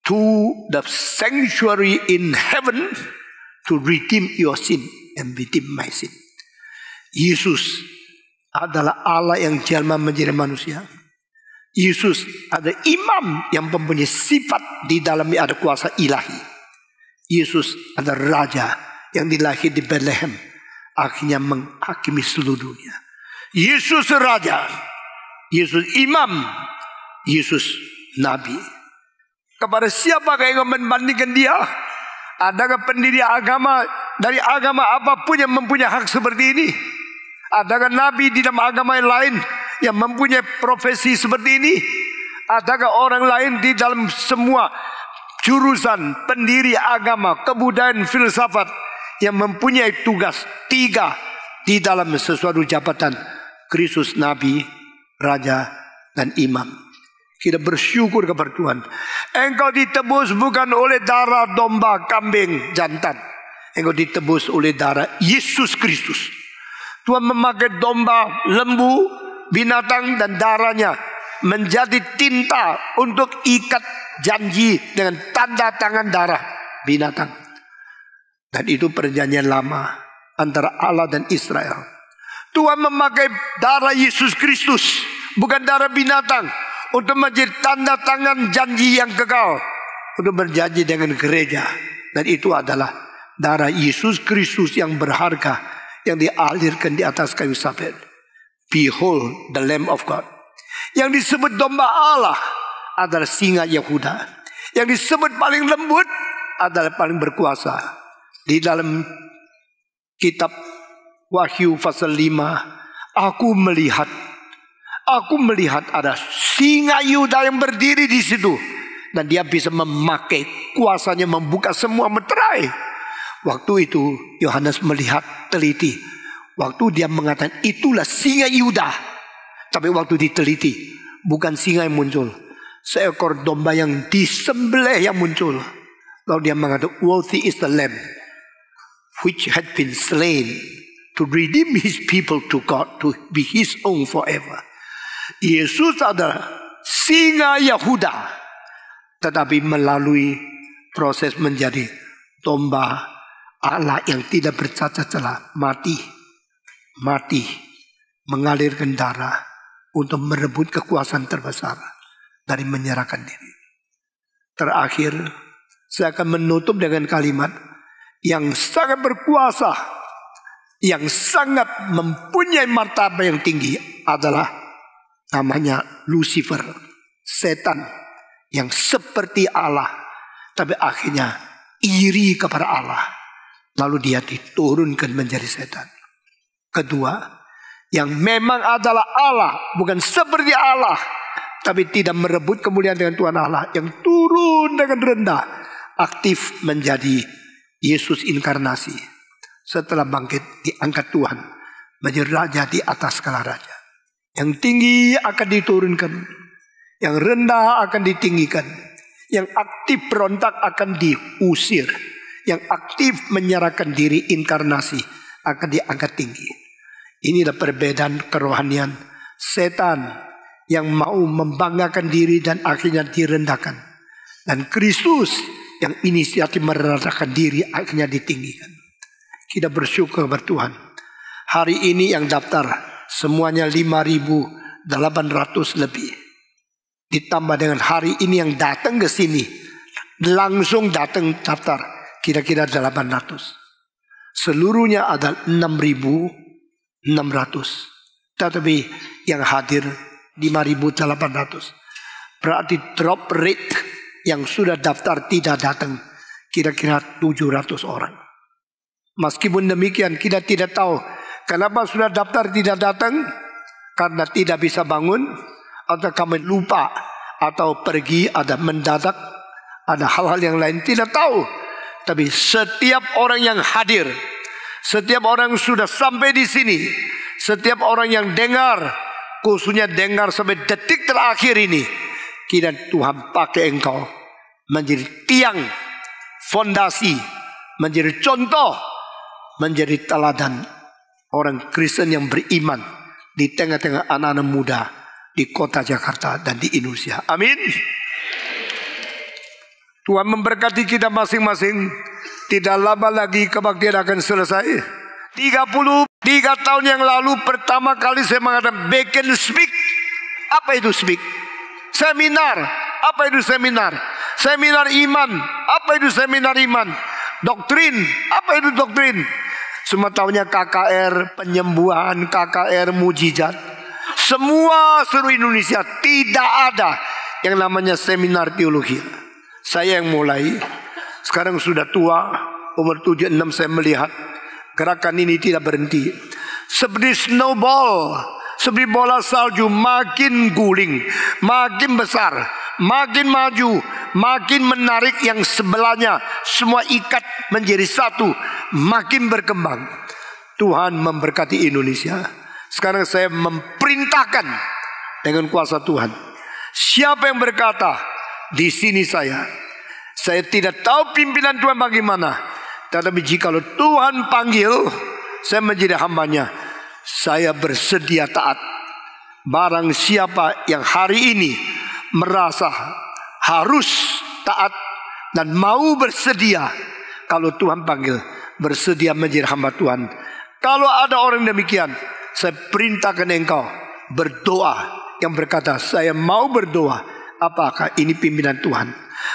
to the sanctuary in heaven to redeem your sin and redeem my sin. Yesus adalah Allah yang jelma menjadi manusia. Yesus ada imam yang mempunyai sifat di dalamnya ada kuasa ilahi. Yesus ada raja yang dilahir di Bethlehem, akhirnya menghakimi seluruh dunia. Yesus raja, Yesus imam, Yesus nabi. Kepada siapakah yang membandingkan dia? Adakah pendiri agama dari agama apapun yang mempunyai hak seperti ini? Adakah nabi di dalam agama yang lain yang mempunyai profesi seperti ini? Adakah orang lain di dalam semua jurusan pendiri agama, kebudayaan, filsafat yang mempunyai tugas 3 di dalam sesuatu jabatan? Kristus nabi, raja, dan imam. Kita bersyukur kepada Tuhan. Engkau ditebus bukan oleh darah domba, kambing, jantan. Engkau ditebus oleh darah Yesus Kristus. Tuhan memakai domba, lembu, binatang dan darahnya menjadi tinta untuk ikat janji dengan tanda tangan darah binatang. Dan itu perjanjian lama antara Allah dan Israel. Tuhan memakai darah Yesus Kristus, bukan darah binatang, untuk menjadi tanda tangan janji yang kekal, untuk berjanji dengan gereja Dan itu adalah darah Yesus Kristus yang berharga yang dialirkan di atas kayu salib. Behold the Lamb of God. Yang disebut domba Allah adalah singa Yehuda. Yang disebut paling lembut adalah paling berkuasa. Di dalam kitab Wahyu pasal 5, aku melihat ada singa Yehuda yang berdiri di situ. Dan dia bisa memakai kuasanya membuka semua meterai. Waktu itu Yohanes melihat teliti. Waktu dia mengatakan itulah singa Yehuda. Tapi waktu diteliti bukan singa yang muncul. Seekor domba yang disembelih yang muncul. Lalu dia mengatakan worthy is the lamb which had been slain to redeem his people to God, to be his own forever. Yesus adalah singa Yehuda. Tetapi melalui proses menjadi domba Allah yang tidak bercacat celah, mati, mengalirkan darah untuk merebut kekuasaan terbesar dari menyerahkan diri. Terakhir, saya akan menutup dengan kalimat yang sangat berkuasa, yang sangat mempunyai martabat yang tinggi adalah namanya Lucifer, setan. Yang seperti Allah, tapi akhirnya iri kepada Allah. Lalu dia diturunkan menjadi setan. Kedua, yang memang adalah Allah, bukan seperti Allah, tapi tidak merebut kemuliaan dengan Tuhan Allah. Yang turun dengan rendah, aktif menjadi Yesus inkarnasi. Setelah bangkit, diangkat Tuhan menjadi raja di atas segala raja. Yang tinggi akan diturunkan, yang rendah akan ditinggikan, yang aktif berontak akan diusir, yang aktif menyerahkan diri inkarnasi akan diangkat tinggi. Inilah perbedaan kerohanian setan yang mau membanggakan diri dan akhirnya direndahkan, dan Kristus yang inisiatif merendahkan diri akhirnya ditinggikan. Kita bersyukur kepada Tuhan. Hari ini yang daftar semuanya 5.800 lebih. Ditambah dengan hari ini yang datang ke sini, langsung datang daftar kira-kira 800. Seluruhnya ada 6.600. Tetapi yang hadir 5.800. Berarti drop rate yang sudah daftar tidak datang kira-kira 700 orang. Meskipun demikian kita tidak tahu kenapa sudah daftar tidak datang. Karena tidak bisa bangun, atau kami lupa, atau pergi, ada mendadak, ada hal-hal yang lain, tidak tahu. Tapi setiap orang yang hadir, setiap orang yang sudah sampai di sini, setiap orang yang dengar, khususnya dengar sampai detik terakhir ini, kira Tuhan pakai engkau menjadi tiang, fondasi, menjadi contoh, menjadi teladan orang Kristen yang beriman di tengah-tengah anak-anak muda di kota Jakarta dan di Indonesia. Amin. Tuhan memberkati kita masing-masing. Tidak lama lagi kebaktian akan selesai. 33 tahun yang lalu pertama kali saya mengatakan Beacon Speak. Apa itu speak? Seminar. Apa itu seminar? Seminar iman. Apa itu seminar iman? Doktrin. Apa itu doktrin? Semua tahunya KKR penyembuhan, KKR mujizat. Semua seluruh Indonesia tidak ada yang namanya seminar teologi. Saya yang mulai. Sekarang sudah tua, umur 76, saya melihat gerakan ini tidak berhenti. Seperti snowball, seperti bola salju, makin guling, makin besar, makin maju, makin menarik yang sebelahnya. Semua ikat menjadi satu, makin berkembang. Tuhan memberkati Indonesia. Sekarang saya memerintahkan dengan kuasa Tuhan. Siapa yang berkata, di sini saya tidak tahu pimpinan Tuhan bagaimana. Tetapi jika Tuhan panggil, saya menjadi hambanya. Saya bersedia taat. Barang siapa yang hari ini merasa harus taat dan mau bersedia, kalau Tuhan panggil, bersedia menjadi hamba Tuhan. Kalau ada orang demikian, saya perintahkan engkau berdoa. Yang berkata, saya mau berdoa. Apakah ini pimpinan Tuhan?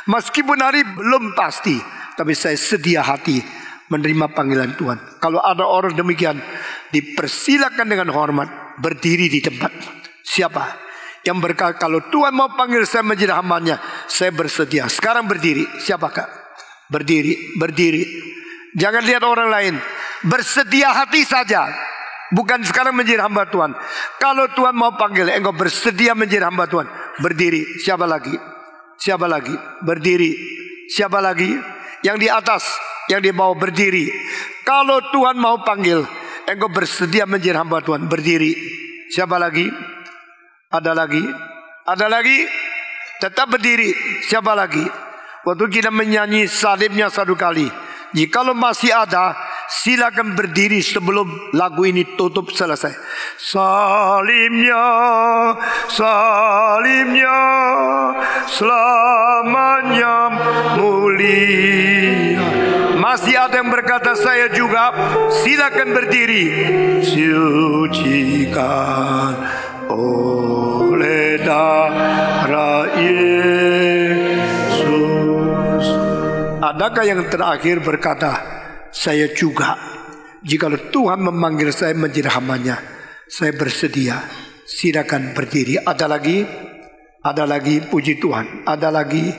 Meskipun hari belum pasti, tapi saya sedia hati menerima panggilan Tuhan. Kalau ada orang demikian, dipersilakan dengan hormat berdiri di tempat. Siapa yang berkata, kalau Tuhan mau panggil saya menjadi hambanya, saya bersedia. Sekarang berdiri. Siapakah? Berdiri, berdiri. Jangan lihat orang lain. Bersedia hati saja. Bukan sekarang menjadi hamba Tuhan. Kalau Tuhan mau panggil, engkau bersedia menjadi hamba Tuhan. Berdiri. Siapa lagi? Siapa lagi? Berdiri. Siapa lagi? Yang di atas, yang di bawah berdiri. Kalau Tuhan mau panggil, engkau bersedia menjadi hamba Tuhan. Berdiri. Siapa lagi? Ada lagi? Ada lagi? Tetap berdiri. Siapa lagi? Waktu kita menyanyi salibnya satu kali, jikalau masih ada, silakan berdiri sebelum lagu ini tutup selesai. Salibnya, salibnya, selamanya mulia. Masih ada yang berkata saya juga, silakan berdiri. Sucikan oleh darah Yesus. Adakah yang terakhir berkata, saya juga, jikalau Tuhan memanggil saya menjadi hambanya, saya bersedia. Silakan berdiri. Ada lagi? Ada lagi, puji Tuhan. Ada lagi,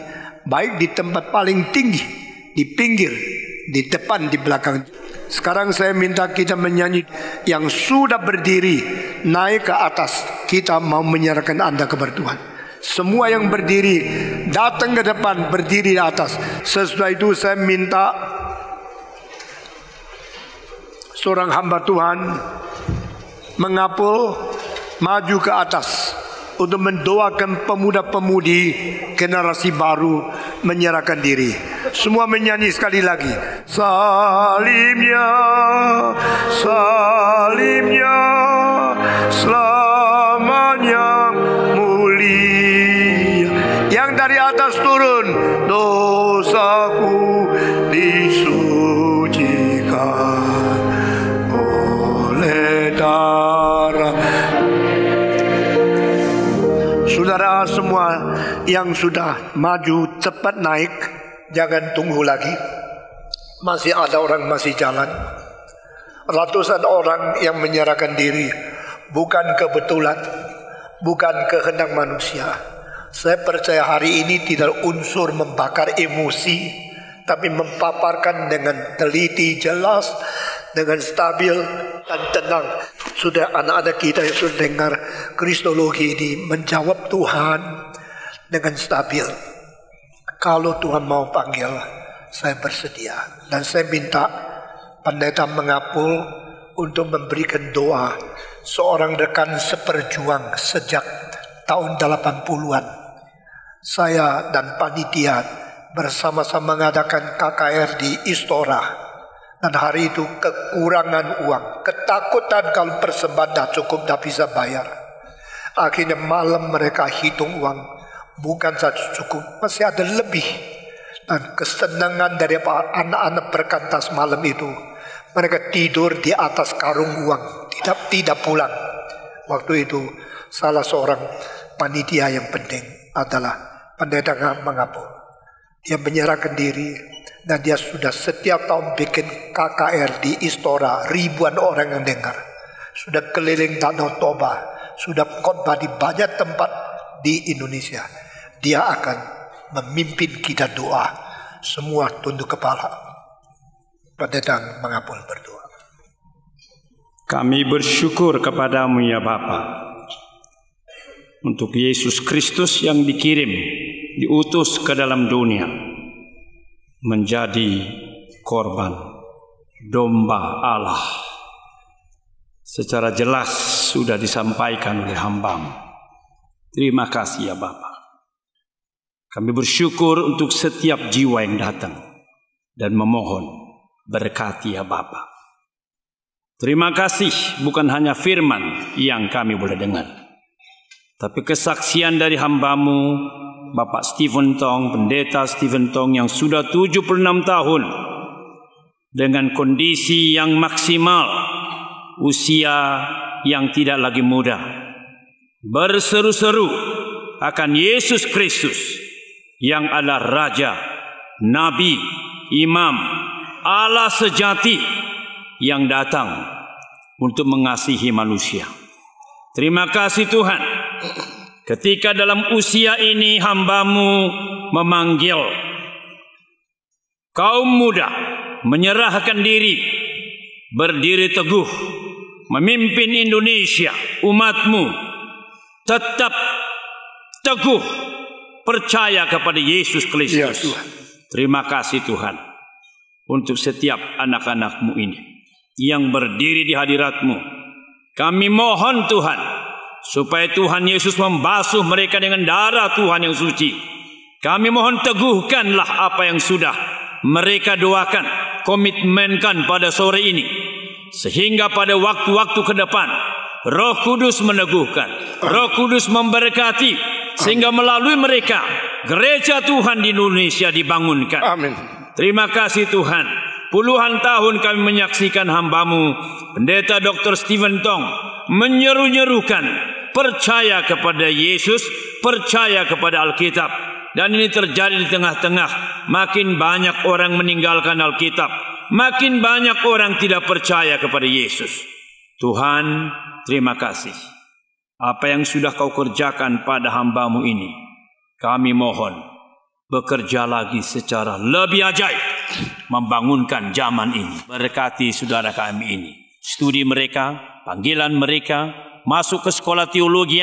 baik di tempat paling tinggi, di pinggir, di depan, di belakang. Sekarang saya minta kita menyanyi. Yang sudah berdiri, naik ke atas. Kita mau menyerahkan Anda kepada Tuhan. Semua yang berdiri, datang ke depan, berdiri di atas. Sesudah itu saya minta seorang hamba Tuhan mengapul, maju ke atas untuk mendoakan pemuda-pemudi generasi baru menyerahkan diri. Semua menyanyi sekali lagi. Salibnya, salibnya, selamanya mulia. Yang dari atas turun, dosaku disucikan oleh darah. Saudara semua yang sudah maju, cepat naik, jangan tunggu lagi. Masih ada orang masih jalan. Ratusan orang yang menyerahkan diri, bukan kebetulan, bukan kehendak manusia. Saya percaya hari ini tidak unsur membakar emosi, tapi memaparkan dengan teliti, jelas, dengan stabil dan tenang. Sudah anak-anak kita yang sudah dengar kristologi ini menjawab Tuhan dengan stabil. Kalau Tuhan mau panggil, saya bersedia. Dan saya minta pendeta mengapul untuk memberikan doa seorang rekan seperjuang sejak tahun 80-an. Saya dan panitia bersama-sama mengadakan KKR di Istora. Dan hari itu kekurangan uang, ketakutan kalau persembahan tidak cukup, tidak bisa bayar. Akhirnya malam mereka hitung uang, bukan saja cukup, masih ada lebih. Dan kesenangan dari anak-anak perkantas malam itu, mereka tidur di atas karung uang, tidak pulang. Waktu itu salah seorang panitia yang penting adalah pendeta mengapul. Dia menyerahkan diri. Dan dia sudah setiap tahun bikin KKR di Istora, ribuan orang yang dengar. Sudah keliling Danau Toba, sudah khotbah di banyak tempat di Indonesia. Dia akan memimpin kita doa. Semua tunduk kepala. Pendeta mengapul berdoa. Kami bersyukur kepadamu ya Bapa, untuk Yesus Kristus yang dikirim, diutus ke dalam dunia, menjadi korban domba Allah. Secara jelas sudah disampaikan oleh hamba-Mu. Terima kasih ya Bapa. Kami bersyukur untuk setiap jiwa yang datang dan memohon berkati ya Bapa. Terima kasih bukan hanya firman yang kami boleh dengar, tapi kesaksian dari hamba-Mu Bapak Stephen Tong, Pendeta Stephen Tong yang sudah 76 tahun dengan kondisi yang maksimal, usia yang tidak lagi muda, berseru-seru akan Yesus Kristus yang adalah Raja, Nabi, imam, Allah sejati yang datang untuk mengasihi manusia. Terima kasih Tuhan, ketika dalam usia ini hamba-Mu memanggil kaum muda menyerahkan diri, berdiri teguh, memimpin Indonesia, umat-Mu tetap teguh percaya kepada Yesus Kristus. Ya, terima kasih Tuhan untuk setiap anak-anak-Mu ini yang berdiri di hadirat-Mu. Kami mohon Tuhan supaya Tuhan Yesus membasuh mereka dengan darah Tuhan yang suci. Kami mohon teguhkanlah apa yang sudah mereka doakan, komitmenkan pada sore ini, sehingga pada waktu-waktu ke depan Roh Kudus meneguhkan, Roh Kudus memberkati, sehingga melalui mereka gereja Tuhan di Indonesia dibangunkan. Amin. Terima kasih Tuhan. Puluhan tahun kami menyaksikan hamba-Mu Pendeta Dr. Stephen Tong menyeru-nyerukan percaya kepada Yesus, percaya kepada Alkitab. Dan ini terjadi di tengah-tengah makin banyak orang meninggalkan Alkitab, makin banyak orang tidak percaya kepada Yesus. Tuhan, terima kasih. Apa yang sudah Kau kerjakan pada hamba-Mu ini, kami mohon bekerja lagi secara lebih ajaib, membangunkan zaman ini. Berkati saudara kami ini, studi mereka, panggilan mereka, masuk ke sekolah teologi,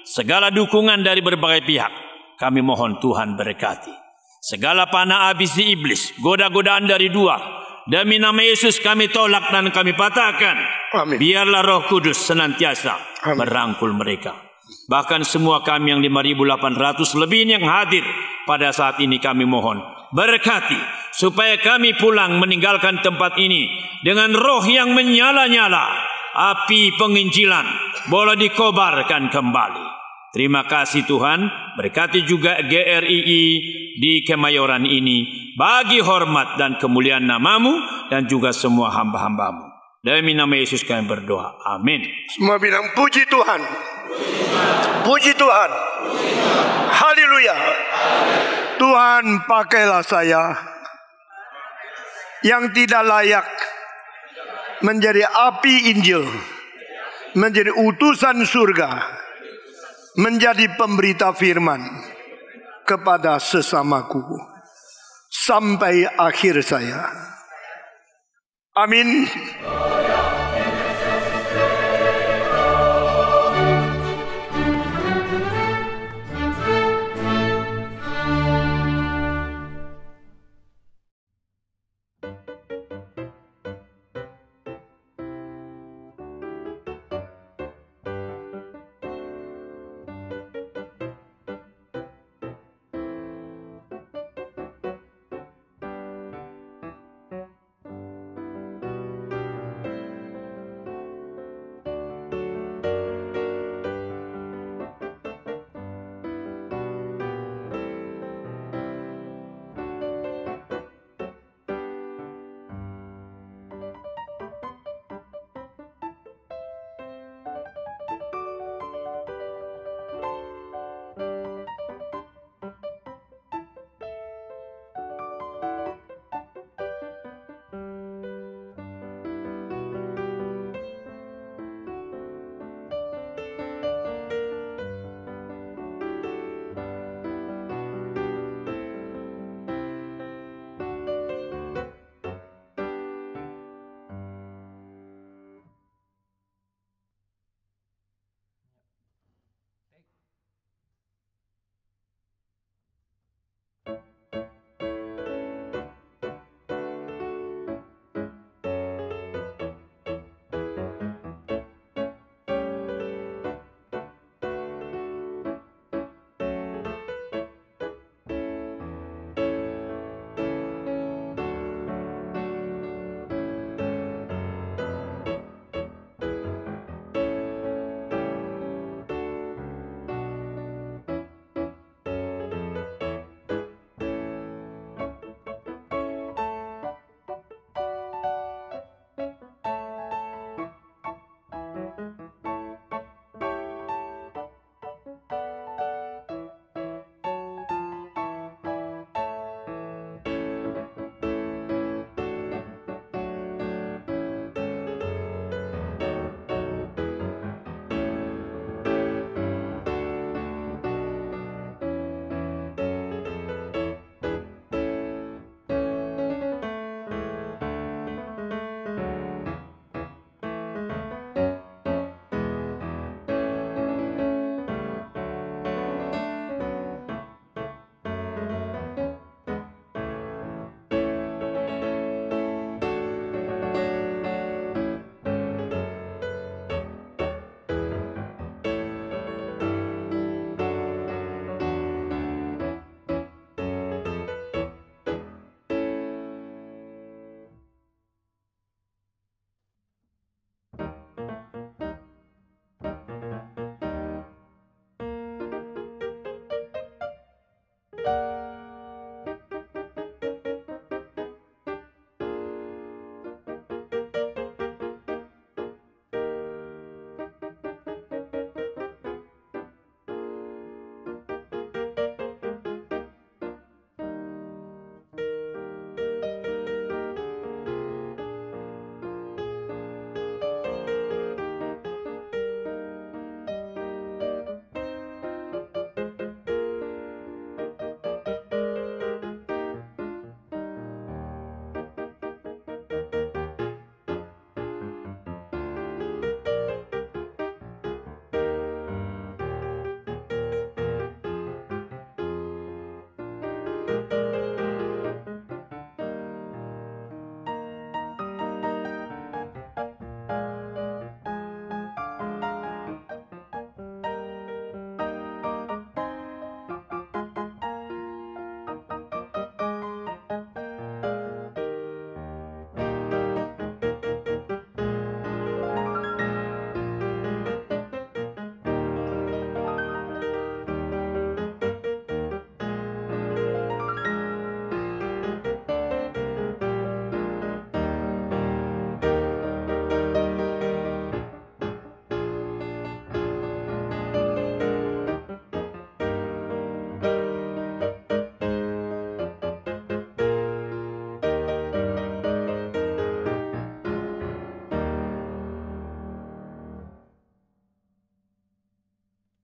segala dukungan dari berbagai pihak. Kami mohon Tuhan berkati. Segala panah ambisi iblis, goda-godaan dari luar, demi nama Yesus kami tolak dan kami patahkan. Amin. Biarlah Roh Kudus senantiasa merangkul mereka. Bahkan semua kami yang 5.800 lebih yang hadir pada saat ini, kami mohon berkati supaya kami pulang meninggalkan tempat ini dengan roh yang menyala-nyala. Api penginjilan boleh dikobarkan kembali. Terima kasih Tuhan, berkati juga GRII di Kemayoran ini, bagi hormat dan kemuliaan nama-Mu dan juga semua hamba-hamba-Mu. Demi nama Yesus kami berdoa. Amin. Semua bilang puji Tuhan. Puji Tuhan. Haleluya. Tuhan, pakailah saya yang tidak layak menjadi api Injil, menjadi utusan surga, menjadi pemberita firman kepada sesamaku sampai akhir saya. Amin.